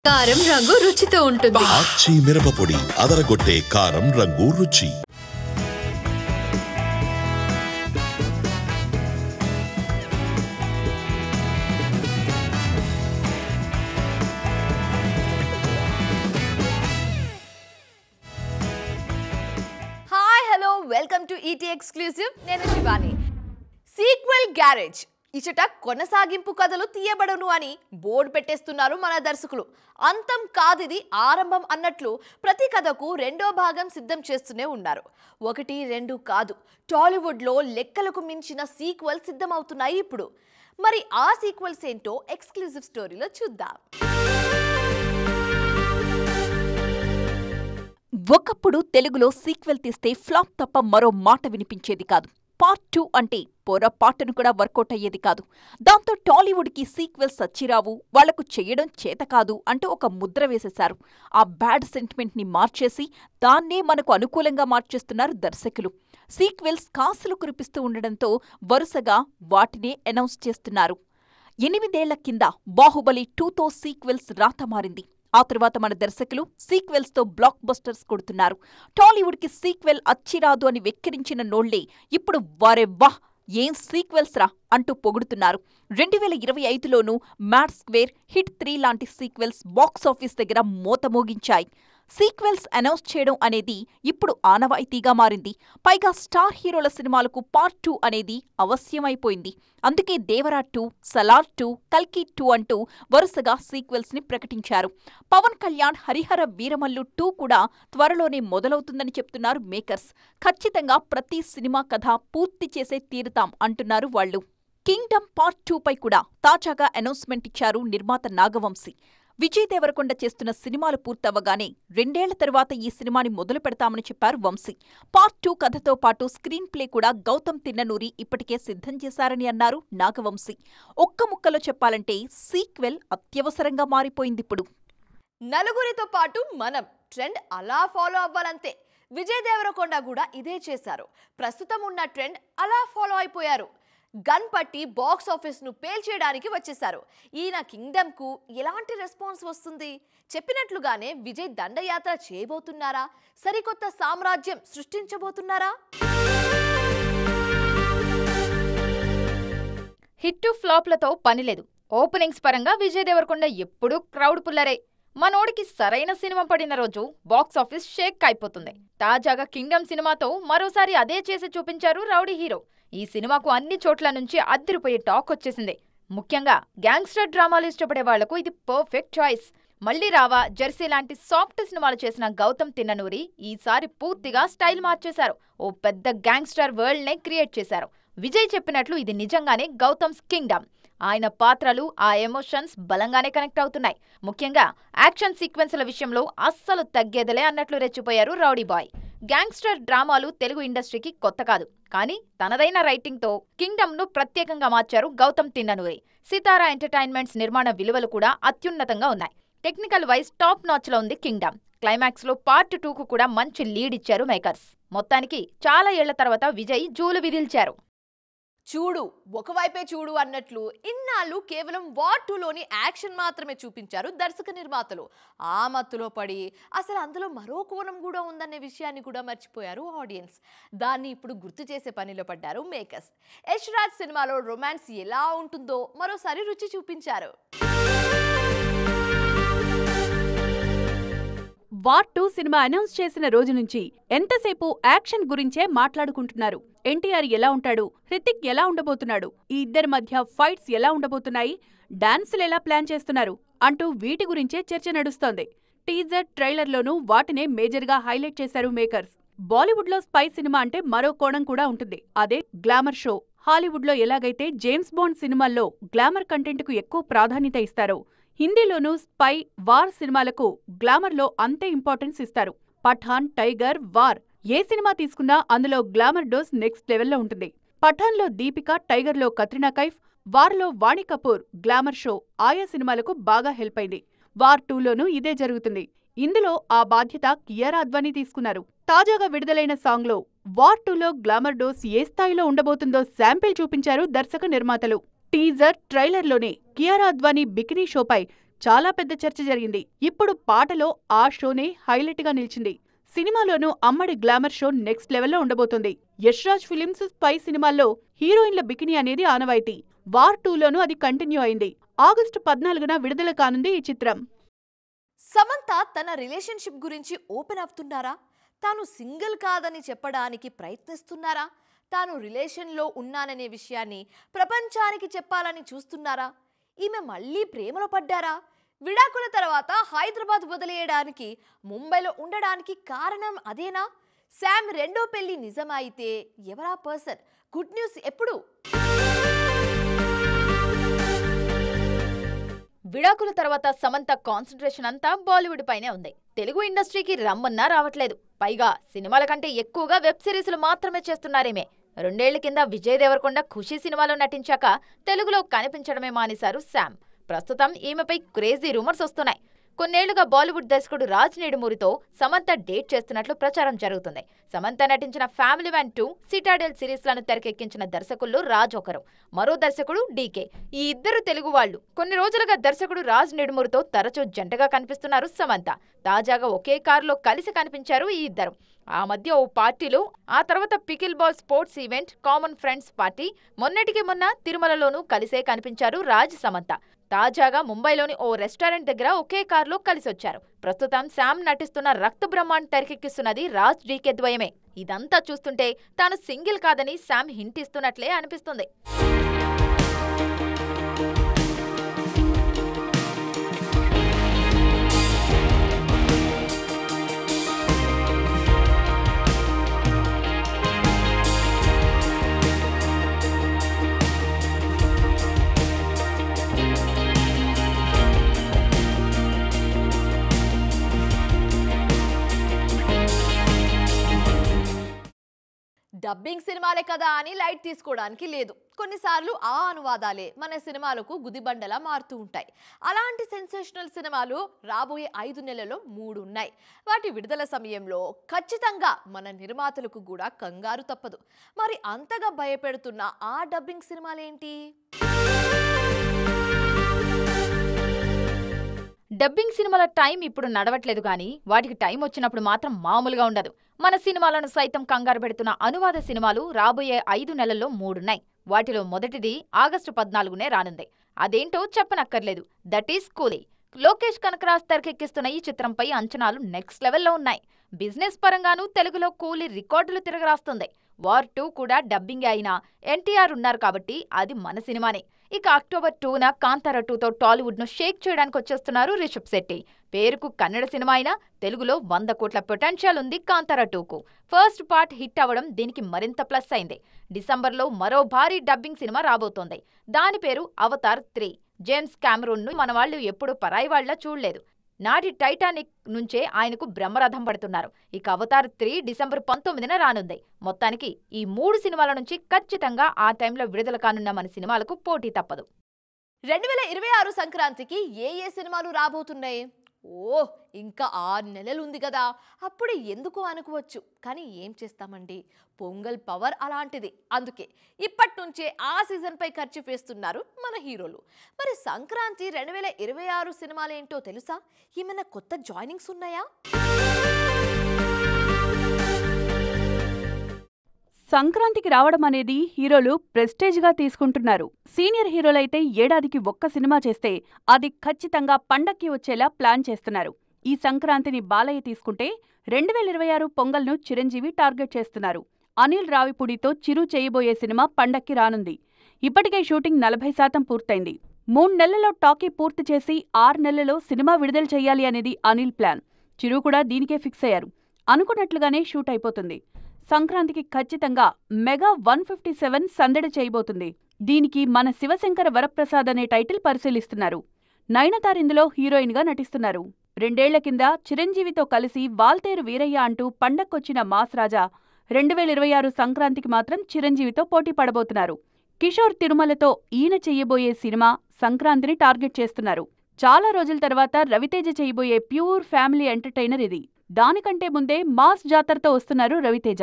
కారం రంగు రుచితో ఉంటుంది. ఆచి మిరపపొడి అదరగొట్టే కారం రంగు రుచి. Hi hello welcome to ET exclusive. నేను శివాని. సీక్వెల్ గ్యారేజ్ ఇచట కొనసాగింపు కథలు తీయబడను అని బోర్డు పెట్టేస్తున్నారు మన దర్శకులు. అంతం కాదిది ఆరంభం అన్నట్లు ప్రతి కథకు రెండో భాగం సిద్ధం చేస్తూనే ఉన్నారు. 1, 2 కాదు, టాలీవుడ్లో లెక్కలకు మించిన సీక్వెల్ సిద్ధమవుతున్నాయి ఇప్పుడు. మరి ఆ సీక్వెల్స్ ఏంటో ఎక్స్క్లూసివ్ స్టోరీలో చూద్దాం. ఒకప్పుడు తెలుగులో సీక్వెల్ తీస్తే ఫ్లాప్ తప్ప మరో మాట వినిపించేది కాదు. పార్ట్ 2 అంటే పొరపాటును కూడా వర్కౌట్ అయ్యేది కాదు. దాంతో టాలీవుడ్కి సీక్వెల్స్ సచ్చిరావు, వాళ్లకు చెయ్యడం చేత కాదు అంటూ ఒక ముద్ర వేసేశారు. ఆ బ్యాడ్ సెంటిమెంట్ని మార్చేసి దాన్నే మనకు అనుకూలంగా మార్చేస్తున్నారు దర్శకులు. సీక్వెల్స్ కాసులు కురిపిస్తూ ఉండడంతో వరుసగా వాటినే అనౌన్స్ చేస్తున్నారు. 8 ఏళ్ల కింద బాహుబలి 2తో సీక్వెల్స్ రాత మారింది. ఆ తరువాత మన దర్శకులు సీక్వెల్స్తో బ్లాక్ బస్టర్స్ కొడుతున్నారు. టాలీవుడ్కి సీక్వెల్ అచ్చిరాదు అని వెక్కిరించిన నోళ్లే ఇప్పుడు వారే వాహ్ ఏం సీక్వెల్స్ రా అంటూ పొగుడుతున్నారు. 2025లోనూ మ్యాడ్ స్క్వేర్, హిట్ 3 లాంటి సీక్వెల్స్ బాక్సాఫీస్ దగ్గర మోతమోగించాయి. సీక్వెల్స్ అనౌన్స్ చేయడం అనేది ఇప్పుడు ఆనవాయితీగా మారింది. పైగా స్టార్ హీరోల సినిమాలకు పార్ట్ 2 అనేది అవశ్యమైపోయింది. అందుకే దేవరా 2, సలార్ 2, కల్కి 2 అంటూ వరుసగా సీక్వెల్స్ ని ప్రకటించారు. పవన్ కళ్యాణ్ హరిహర వీరమల్లు 2 కూడా త్వరలోనే మొదలవుతుందని చెప్తున్నారు మేకర్స్. ఖచ్చితంగా ప్రతి సినిమా కథ పూర్తి చేసే తీరుతాం అంటున్నారు వాళ్లు. కింగ్డమ్ పార్ట్ 2 పై కూడా తాజాగా అనౌన్స్మెంట్ ఇచ్చారు నిర్మాత నాగవంశీ. విజయ్ దేవరకొండ చేస్తున్న సినిమాలు పూర్తవగానే 2 ఏళ్ల తరువాత ఈ సినిమాని మొదలు పెడతామని చెప్పారు వంశీ. పార్ట్ 2 కథతో పాటు స్క్రీన్ ప్లే కూడా గౌతమ్ తిన్ననూరి ఇప్పటికే సిద్ధం చేశారని అన్నారు నాగవంశీ. ఒక్క ముక్కలో చెప్పాలంటే సీక్వెల్ అత్యవసరంగా మారిపోయిందిప్పుడు. నలుగురితో పాటు మనం ట్రెండ్ అలా ఫాలో అవ్వాలంతే. విజయ్ దేవరకొండ కూడా ఇదే చేశారు. ప్రస్తుతం ఉన్న ట్రెండ్ అలా ఫాలో అయిపోయారు. గన్ పట్టి బాక్స్ ఆఫీస్ ను పేల్చేయడానికి వచ్చేశారు. ఈయన కింగ్డమ్ కు ఎలాంటి రెస్పాన్స్ వస్తుంది? చెప్పినట్లుగానే విజయ్ దండయాత్ర చేయబోతున్నారా? సరికొత్త సామ్రాజ్యం సృష్టించబోతున్నారా? హిట్ ఫ్లాప్లతో పనిలేదు. ఓపెనింగ్స్ పరంగా విజయ్ దేవరకొండ ఎప్పుడూ క్రౌడ్ పుల్లరే. మనోడికి సరైన సినిమా పడిన రోజు బాక్సాఫీస్ షేక్ అయిపోతుంది. తాజాగా కింగ్డమ్ సినిమాతో మరోసారి అదే చేసి చూపించారు రౌడీ హీరో. ఈ సినిమాకు అన్ని చోట్ల నుంచి అదిరిపోయే టాక్ వచ్చేసింది. ముఖ్యంగా గ్యాంగ్స్టర్ డ్రామాలు ఇష్టపడే వాళ్లకు ఇది పర్ఫెక్ట్ చాయిస్. మళ్లీ రావా, జెర్సీ లాంటి సాఫ్ట్ సినిమాలు చేసిన గౌతమ్ తిన్ననూరి ఈసారి పూర్తిగా స్టైల్ మార్చేశారు. ఓ పెద్ద గ్యాంగ్స్టర్ వరల్డ్ నే క్రియేట్ చేశారు. విజయ్ చెప్పినట్లు ఇది నిజంగానే గౌతమ్స్ కింగ్డమ్. ఆయన పాత్రలు, ఆ ఎమోషన్స్ బలంగానే కనెక్ట్ అవుతున్నాయి. ముఖ్యంగా యాక్షన్ సీక్వెన్స్ల విషయంలో అస్సలు తగ్గేదలే అన్నట్లు రెచ్చిపోయారు రౌడీ బాయ్. గ్యాంగ్స్టర్ డ్రామాలు తెలుగు ఇండస్ట్రీకి కొత్త కాదు, కానీ తనదైన రైటింగ్తో కింగ్డమ్ ను ప్రత్యేకంగా మార్చారు గౌతమ్ తిన్ననూరి. సితారా ఎంటర్టైన్మెంట్స్ నిర్మాణ విలువలు కూడా అత్యున్నతంగా ఉన్నాయి. టెక్నికల్ వైజ్ టాప్ నాచ్ లో ఉంది కింగ్డమ్. క్లైమాక్స్ లో పార్ట్ 2కు కూడా మంచి లీడ్ ఇచ్చారు మేకర్స్. మొత్తానికి చాలా ఏళ్ల తర్వాత విజయ్ జూలు విదిల్చారు. చూడు ఒకవైపే చూడు అన్నట్లు ఇన్నాళ్ళు కేవలం వార్ 2లోని యాక్షన్ మాత్రమే చూపించారు దర్శక నిర్మాతలు. ఆ మత్తులో పడి అసలు అందులో మరో కోణం కూడా ఉందనే విషయాన్ని కూడా మర్చిపోయారు ఆడియన్స్. దాన్ని ఇప్పుడు గుర్తు చేసే పనిలో పడ్డారు మేకర్స్. యష్ రాజ్ సినిమాలో రొమాన్స్ ఎలా ఉంటుందో మరోసారి రుచి చూపించారు. వార్ 2 సినిమా అనౌన్స్ చేసిన రోజు నుంచి ఎంతసేపు యాక్షన్ గురించే మాట్లాడుకుంటున్నారు. ఎన్టీఆర్ ఎలా ఉంటాడు, హృతిక్ ఎలా ఉండబోతున్నాడు, ఈ ఇద్దరి మధ్య ఫైట్స్ ఎలా ఉండబోతున్నాయి, డాన్సులు ఎలా ప్లాన్ చేస్తున్నారు అంటూ వీటి గురించే చర్చ నడుస్తోంది. టీజర్, ట్రైలర్లోనూ వాటినే మేజర్గా హైలైట్ చేశారు మేకర్స్. బాలీవుడ్లో స్పై సినిమా అంటే మరో కోణం కూడా ఉంటుంది, అదే గ్లామర్ షో. హాలీవుడ్లో ఎలాగైతే జేమ్స్ బాండ్ సినిమాల్లో గ్లామర్ కంటెంట్కు ఎక్కువ ప్రాధాన్యత ఇస్తారో, హిందీలోనూ స్పై, వార్ సినిమాలకు గ్లామర్లో అంతే ఇంపార్టెన్స్ ఇస్తారు. పఠాన్, టైగర్, వార్ ఏ సినిమా తీసుకున్నా అందులో గ్లామర్ డోస్ నెక్స్ట్ లెవెల్లో ఉంటుంది. పఠాన్లో దీపిక, టైగర్లో కత్రినా కైఫ్, వార్లో వాణి కపూర్ గ్లామర్ షో ఆయా సినిమాలకు బాగా హెల్ప్ అయింది. వార్ 2లోనూ ఇదే జరుగుతుంది. ఇందులో ఆ బాధ్యత కియారా అద్వానీ తీసుకున్నారు. తాజాగా విడుదలైన సాంగ్లో వార్ 2లో గ్లామర్ డోస్ ఏ స్థాయిలో ఉండబోతుందో శాంపిల్ చూపించారు దర్శక నిర్మాతలు. టీజర్, ట్రైలర్లోనే కియారా అద్వానీ బికినీ షోపై చాలా పెద్ద చర్చ జరిగింది. ఇప్పుడు పాటలో ఆ షోనే హైలైట్ గా నిలిచింది. సినిమాలోనూ అమ్మడి గ్లామర్ షో నెక్స్ట్ లెవెల్లో ఉండబోతోంది. యష్ రాజ్ ఫిలిమ్స్ స్పై సినిమాల్లో హీరోయిన్ల బికినీ అనేది ఆనవాయితీ. వార్ 2లోనూ అది కంటిన్యూ అయింది. ఆగస్టు 14న విడుదల కానుంది ఈ చిత్రం. సమంత తన రిలేషన్షిప్ గురించి ఓపెన్ అవుతున్నారా? తాను సింగిల్ కాదని చెప్పడానికి ప్రయత్నిస్తున్నారా? తాను రిలేషన్లో ఉన్నాననే విషయాన్ని ప్రపంచానికి చెప్పాలని చూస్తున్నారా? ఈమె మళ్ళీ ప్రేమలో పడ్డారా? విడాకుల తర్వాత హైదరాబాద్ వదిలేయడానికి, ముంబైలో ఉండడానికి కారణం అదేనా? శామ్ రెండో పెళ్లి నిజమైతే ఎవరా పర్సన్? గుడ్ న్యూస్ ఎప్పుడు? విడాకుల తర్వాత సమంత కాన్సంట్రేషన్ అంతా బాలీవుడ్ పైనే ఉంది. తెలుగు ఇండస్ట్రీకి రమ్మన్నా రావట్లేదు. పైగా సినిమాల కంటే ఎక్కువగా వెబ్ సిరీస్లు మాత్రమే చేస్తున్నారేమే. 2 ఏళ్ల కింద విజయ్ దేవరకొండ ఖుషీ సినిమాలో నటించాక తెలుగులో కనిపించడమే మానేశారు శామ్. ప్రస్తుతం ఈమెపై క్రేజీ రూమర్స్ వస్తున్నాయి. కొన్నేళ్లుగా బాలీవుడ్ దర్శకుడు రాజ్ నిడుమూరితో సమంత డేట్ చేస్తున్నట్లు ప్రచారం జరుగుతుంది. సమంత నటించిన ఫ్యామిలీ మ్యాన్ 2, సిటాడెల్ సిరీస్లను తెరకెక్కించిన దర్శకుల్లో రాజ్ ఒకరు, మరో దర్శకుడు డీకే. ఈ ఇద్దరు తెలుగు వాళ్లు. కొన్ని రోజులుగా దర్శకుడు రాజ్ నిడుమూరితో తరచూ జంటగా కనిపిస్తున్నారు సమంత. తాజాగా ఒకే కారులో కలిసి కనిపించారు ఈ ఇద్దరు. ఆ మధ్య ఓ పార్టీలో, ఆ తర్వాత pickle ball sports event, common friends party, మొన్నటికి మొన్న తిరుమలలోనూ కలిసే కనిపించారు రాజ్ సమంత. తాజాగా ముంబైలోని ఓ రెస్టారెంట్ దగ్గర ఒకే కారులో కలిసొచ్చారు. ప్రస్తుతం శామ్ నటిస్తున్న రక్త బ్రహ్మాండ్ తెరకెక్కిస్తున్నది రాజ్ డీకే ద్వయమే. ఇదంతా చూస్తుంటే తాను సింగిల్ కాదని శామ్ హింట్ ఇస్తున్నట్లే అనిపిస్తుంది. డబ్బింగ్ సినిమాలే కదా అని లైట్ తీసుకోవడానికి లేదు. కొన్నిసార్లు ఆ అనువాదాలే మన సినిమాలకు గుదిబండలా మారుతూ ఉంటాయి. అలాంటి సెన్సేషనల్ సినిమాలు రాబోయే 5 నెలల్లో 3 ఉన్నాయి. వాటి విడుదల సమయంలో ఖచ్చితంగా మన నిర్మాతలకు కూడా కంగారు తప్పదు. మరి అంతగా భయపెడుతున్న ఆ డబ్బింగ్ సినిమాలేంటి? డబ్బింగ్ సినిమాల టైం ఇప్పుడు నడవట్లేదు గానీ వాటికి టైం వచ్చినప్పుడు మాత్రం మామూలుగా ఉండదు. మన సినిమాలను సైతం కంగారు పెడుతున్న అనువాద సినిమాలు రాబోయే 5 నెలల్లో 3 ఉన్నాయి. వాటిలో మొదటిది ఆగస్టు 14నే రానుంది. అదేంటో చెప్పనక్కర్లేదు. దట్ ఈస్ కూలీ. లోకేష్ కనకరాజ్ తెరకెక్కిస్తున్న ఈ చిత్రంపై అంచనాలు నెక్స్ట్ లెవెల్లో ఉన్నాయి. బిజినెస్ పరంగానూ తెలుగులో కూలీ రికార్డులు తిరగరాస్తుంది. వార్ 2 కూడా డబ్బింగ్ అయినా ఎన్టీఆర్ ఉన్నారు కాబట్టి అది మన సినిమానే. ఇక అక్టోబర్ 2న కాంతారా 2తో టాలీవుడ్ ను షేక్ చేయడానికి వచ్చేస్తున్నారు రిషబ్ శెట్టి. పేరుకు కన్నడ సినిమా అయినా తెలుగులో 100 కోట్ల పొటెన్షియల్ ఉంది కాంతారా 2కు. ఫస్ట్ పార్ట్ హిట్ అవ్వడం దీనికి మరింత ప్లస్ అయింది. డిసెంబర్లో మరో భారీ డబ్బింగ్ సినిమా రాబోతోంది. దాని పేరు అవతార్ 3. జేమ్స్ కామెరూన్ ను మన వాళ్ళు ఎప్పుడూ పరాయి వాళ్లా చూడలేదు. నాటి టైటానిక్ నుంచే ఆయనకు బ్రహ్మరథం పడుతున్నారు. ఇక అవతార్ 3 డిసెంబర్ 19న రానుంది. మొత్తానికి ఈ 3 సినిమాల నుంచి ఖచ్చితంగా ఆ టైంలో విడుదల కానున్న మన సినిమాలకు పోటీ తప్పదు. 2026 సంక్రాంతికి ఏ సినిమాలు రాబోతున్నాయి? ఇంకా 6 నెలలు ఉంది కదా, అప్పుడే ఎందుకు అనుకోవచ్చు. కానీ ఏం చేస్తామండి, పొంగల్ పవర్ అలాంటిది. అందుకే ఇప్పటి నుంచే ఆ సీజన్పై ఖర్చు వేస్తున్నారు మన హీరోలు. మరి సంక్రాంతి 2026 సినిమాలేంటో తెలుసా? ఏమైనా కొత్త జాయినింగ్స్ ఉన్నాయా? సంక్రాంతికి రావడం అనేది హీరోలు ప్రెస్టేజ్గా తీసుకుంటున్నారు. సీనియర్ హీరోలైతే ఏడాదికి 1 సినిమా చేస్తే అది ఖచ్చితంగా పండక్కి వచ్చేలా ప్లాన్ చేస్తున్నారు. ఈ సంక్రాంతిని బాలయ్య తీసుకుంటే 2026 పొంగల్ను చిరంజీవి టార్గెట్ చేస్తున్నారు. అనిల్ రావిపూడితో చిరు చేయబోయే సినిమా పండక్కి రానుంది. ఇప్పటికే షూటింగ్ 40% పూర్తయింది. 3 నెలల్లో టాకీ పూర్తి చేసి 6 నెలల్లో సినిమా విడుదల చేయాలి అనేది అనిల్ ప్లాన్. చిరు కూడా దీనికే ఫిక్స్ అయ్యారు. అనుకున్నట్లుగానే షూట్ అయిపోతుంది. సంక్రాంతికి ఖచ్చితంగా మెగా 157 సందడి చేయబోతుంది. దీనికి మన శివశంకర వరప్రసాద్ అనే టైటిల్ పరిశీలిస్తున్నారు. నయనతార్ ఇందులో హీరోయిన్గా నటిస్తున్నారు. 2 ఏళ్ల కింద చిరంజీవితో కలిసి వాల్తేరు వీరయ్య అంటూ పండక్కొచ్చిన మాస్ రాజా 2026 సంక్రాంతికి మాత్రం చిరంజీవితో పోటీ పడబోతున్నారు. కిషోర్ తిరుమలతో ఈయన చెయ్యబోయే సినిమా సంక్రాంతిని టార్గెట్ చేస్తున్నారు. చాలా రోజుల తర్వాత రవితేజ చేయబోయే ప్యూర్ ఫ్యామిలీ ఎంటర్టైనర్ ఇది. దానికంటే ముందే మాస్ జాతరతో వస్తున్నారు రవితేజ.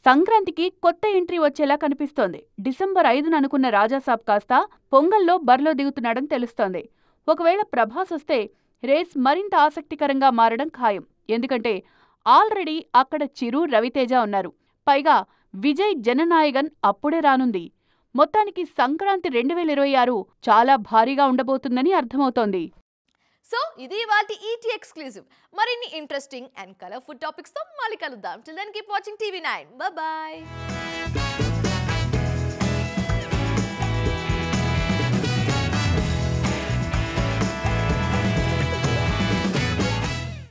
సంక్రాంతికి కొత్త ఎంట్రీ వచ్చేలా కనిపిస్తోంది. డిసెంబర్ 5న అనుకున్న రాజాసాబ్ కాస్త పొంగల్లో బరిలో దిగుతున్నాడని తెలుస్తోంది. ఒకవేళ ప్రభాస్ వస్తే రేస్ మరింత ఆసక్తికరంగా మారడం ఖాయం. ఎందుకంటే ఆల్రెడీ అక్కడ చిరు, రవితేజ ఉన్నారు. పైగా విజయ్ జననాయగన్ అప్పుడే రానుంది. మొత్తానికి సంక్రాంతి 2026 చాలా భారీగా ఉండబోతుందని అర్థమవుతోంది. సో ఇది వాటి ఈటీ ఎక్స్క్లూజివ్. మరిన్ని ఇంట్రెస్టింగ్ అండ్ కలర్ఫుల్ టాపిక్స్ తో మళ్ళీ కలుద్దాం. Till then keep watching TV 9. By.